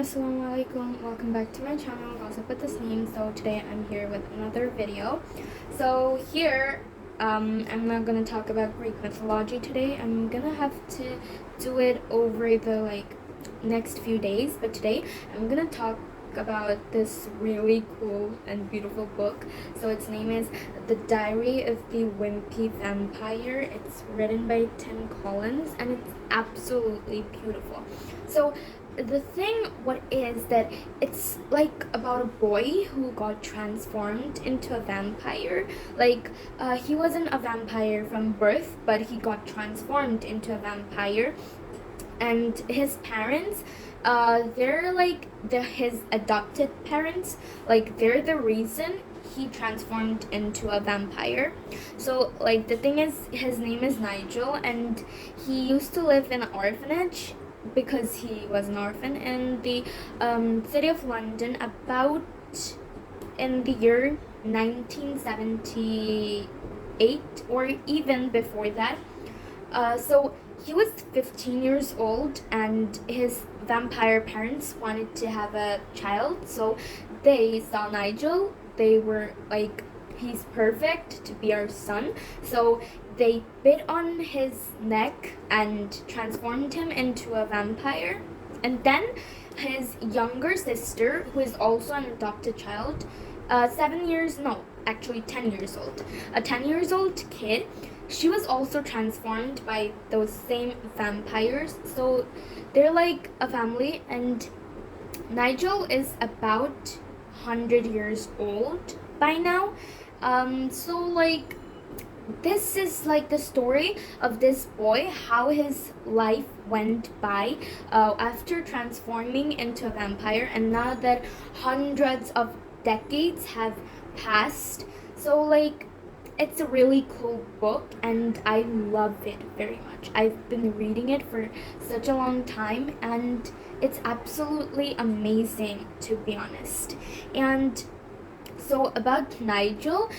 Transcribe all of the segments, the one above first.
Assalamualaikum. Welcome back to my channel, Gossip with the Same. So today I'm here with another video. So here, I'm not gonna talk about Greek mythology today. I'm gonna have to do it over the next few days. But today I'm gonna talk about this really cool and beautiful book. So its name is The Diary of the Wimpy Vampire. It's written by Tim Collins and it's absolutely beautiful. So the thing what is that it's like about a boy who got transformed into a vampire. He wasn't a vampire from birth, but he got transformed into a vampire. And his parents, they're his adopted parents. They're the reason he transformed into a vampire. So the thing is, his name is Nigel, and he used to live in an orphanage because he was an orphan in the city of London about in the year 1978 or even before that. So he was 15 years old and his vampire parents wanted to have a child, so they saw Nigel. They were like, he's perfect to be our son. So they bit on his neck and transformed him into a vampire. And then his younger sister, who is also an adopted child, 10 years old, a 10 years old kid, she was also transformed by those same vampires. So they're like a family, and Nigel is about 100 years old by now. This is the story of this boy, how his life went by after transforming into a vampire, and now that hundreds of decades have passed. So it's a really cool book and I love it very much. I've been reading it for such a long time and it's absolutely amazing, to be honest. And so about Nigel,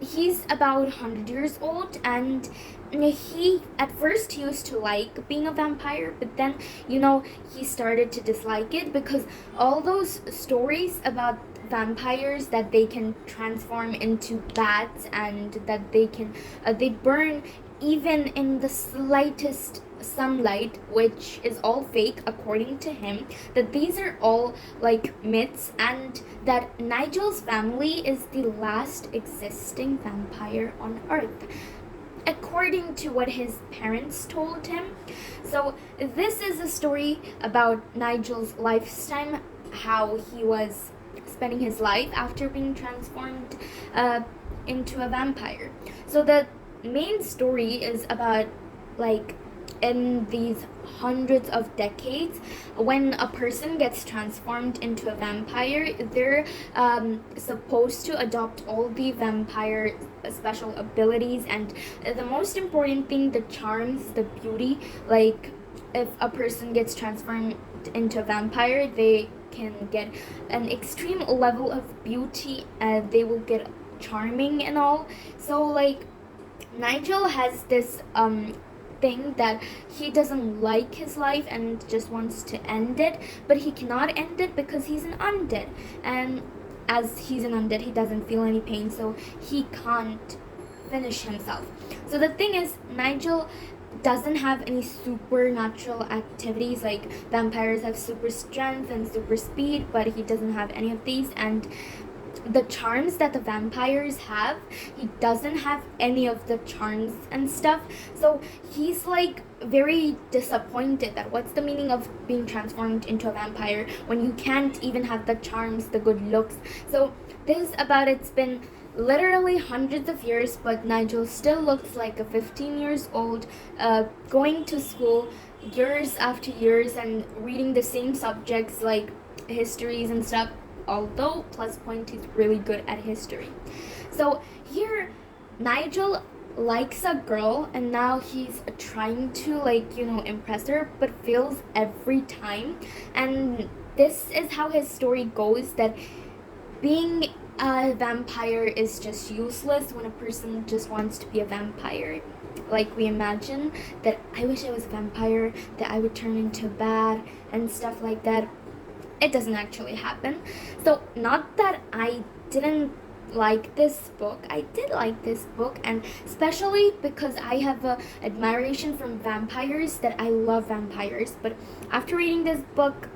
he's about 100 years old, and he at first he used to like being a vampire, but then he started to dislike it because all those stories about vampires that they can transform into bats and that they burn even in the slightest sunlight, which is all fake according to him, that these are all myths, and that Nigel's family is the last existing vampire on earth according to what his parents told him. So this is a story about Nigel's lifetime, how he was spending his life after being transformed into a vampire. So the main story is about in these hundreds of decades, when a person gets transformed into a vampire, they're supposed to adopt all the vampire special abilities, and the most important thing, the charms, the beauty. If a person gets transformed into a vampire, they can get an extreme level of beauty, and they will get charming and all. So Nigel has this thing that he doesn't like his life and just wants to end it, but he cannot end it because he's an undead, and as he's an undead, he doesn't feel any pain, so he can't finish himself. So the thing is, Nigel doesn't have any supernatural activities. Like vampires have super strength and super speed, but he doesn't have any of these. And the charms that the vampires have, he doesn't have any of the charms and stuff. So he's very disappointed that what's the meaning of being transformed into a vampire when you can't even have the charms, the good looks. So this is about, it's been literally hundreds of years, but Nigel still looks like a 15 years old, going to school years after years and reading the same subjects like histories and stuff, although plus point, he's really good at history. So here Nigel likes a girl and now he's trying to impress her, but fails every time. And this is how his story goes, that being a vampire is just useless when a person just wants to be a vampire. We imagine that I wish I was a vampire, that I would turn into a bat and stuff like that. it doesn't actually happen. So not that I didn't like this book. I did like this book, and especially because I have a admiration from vampires, that I love vampires. But after reading this book,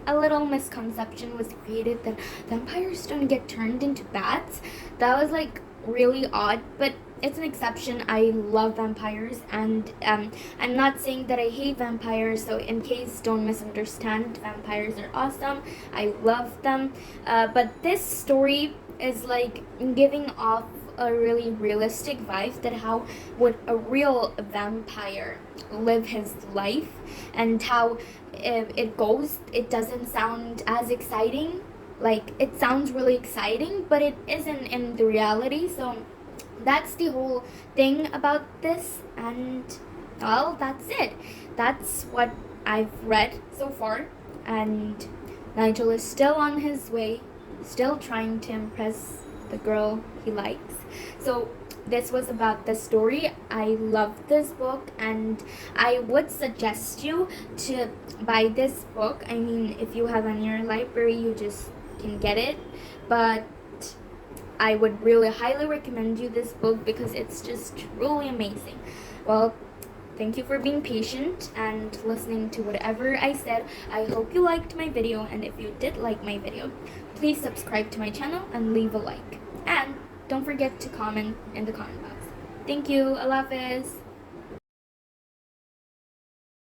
a little misconception was created that vampires don't get turned into bats. That was like really odd, but it's an exception. I love vampires, and I'm not saying that I hate vampires, so in case don't misunderstand, vampires are awesome. I love them. But this story is like giving off a really realistic vibe, that how would a real vampire live his life, and how it goes. It doesn't sound as exciting. Like, it sounds really exciting, but it isn't in the reality. So that's the whole thing about this, and well, that's it. That's what I've read so far, and Nigel is still on his way, still trying to impress the girl he likes. So this was about the story. I love this book, and I would suggest you to buy this book. I mean, if you have it in your library, you just can get it, but I would really highly recommend you this book because it's just truly amazing. Well, thank you for being patient and listening to whatever I said. I hope you liked my video, and if you did like my video, please subscribe to my channel and leave a like. And don't forget to comment in the comment box. Thank you. Allah Hafiz.